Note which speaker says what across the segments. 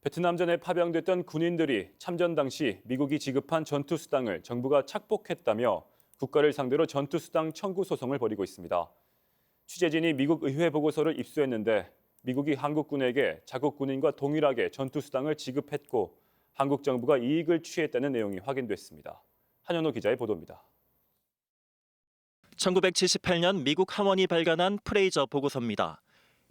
Speaker 1: 베트남전에 파병됐던 군인들이 참전 당시 미국이 지급한 전투수당을 정부가 착복했다며 국가를 상대로 전투수당 청구 소송을 벌이고 있습니다. 취재진이 미국 의회 보고서를 입수했는데 미국이 한국군에게 자국 군인과 동일하게 전투수당을 지급했고 한국 정부가 이익을 취했다는 내용이 확인됐습니다. 한현호 기자의 보도입니다.
Speaker 2: 1978년 미국 하원이 발간한 프레이저 보고서입니다.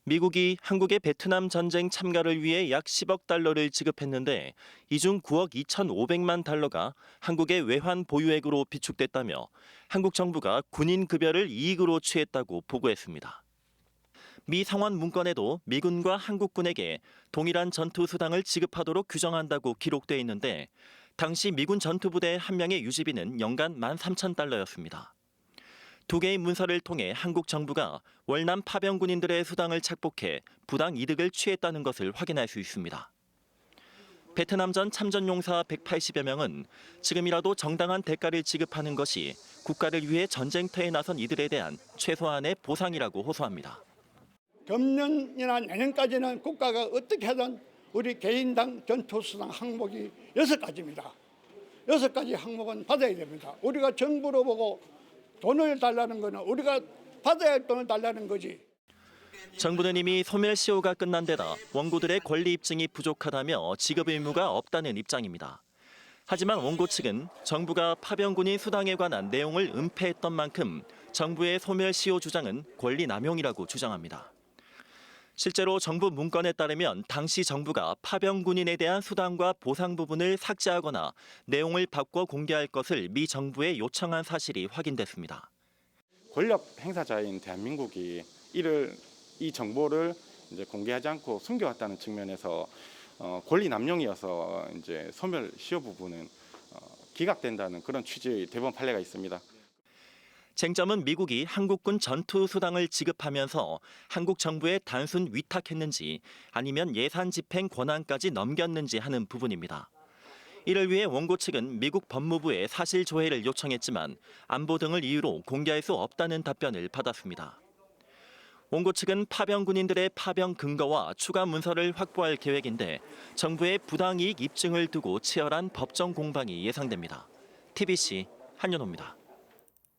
Speaker 2: 미국이 한국의 베트남 전쟁 참가를 위해 약 10억 달러를 지급했는데 이 중 9억 2,500만 달러가 한국의 외환 보유액으로 비축됐다며 한국 정부가 군인 급여를 이익으로 취했다고 보고했습니다. 미 상원 문건에도 미군과 한국군에게 동일한 전투 수당을 지급하도록 규정한다고 기록돼 있는데 당시 미군 전투부대 한 명의 유지비는 연간 13,000달러였습니다. 두 개의 문서를 통해 한국 정부가 월남 파병 군인들의 수당을 착복해 부당 이득을 취했다는 것을 확인할 수 있습니다. 베트남전 참전 용사 180여 명은 지금이라도 정당한 대가를 지급하는 것이 국가를 위해 전쟁터에 나선 이들에 대한 최소한의 보상이라고 호소합니다.
Speaker 3: 금년이나 내년까지는 국가가 어떻게 하든 우리 개인당 전투수당 항목이 6가지입니다. 6가지 항목은 받아야 됩니다. 우리가 정부로 보고 돈을 달라는 거는 우리가 받아야 할 돈을 달라는 거지.
Speaker 2: 정부는 이미 소멸시효가 끝난 데다 원고들의 권리 입증이 부족하다며 지급 의무가 없다는 입장입니다. 하지만 원고 측은 정부가 파병군인 수당에 관한 내용을 은폐했던 만큼 정부의 소멸시효 주장은 권리 남용이라고 주장합니다. 실제로 정부 문건에 따르면 당시 정부가 파병 군인에 대한 수당과 보상 부분을 삭제하거나 내용을 바꿔 공개할 것을 미 정부에 요청한 사실이 확인됐습니다.
Speaker 4: 권력 행사자인 대한민국이 이 정보를 이제 공개하지 않고 숨겨왔다는 측면에서 권리 남용이어서 이제 소멸시효 부분은 기각된다는 그런 취지의 대법원 판례가 있습니다.
Speaker 2: 쟁점은 미국이 한국군 전투 수당을 지급하면서 한국 정부에 단순 위탁했는지 아니면 예산 집행 권한까지 넘겼는지 하는 부분입니다. 이를 위해 원고 측은 미국 법무부에 사실 조회를 요청했지만 안보 등을 이유로 공개할 수 없다는 답변을 받았습니다. 원고 측은 파병 군인들의 파병 근거와 추가 문서를 확보할 계획인데 정부의 부당이익 입증을 두고 치열한 법정 공방이 예상됩니다. TBC 한연호입니다.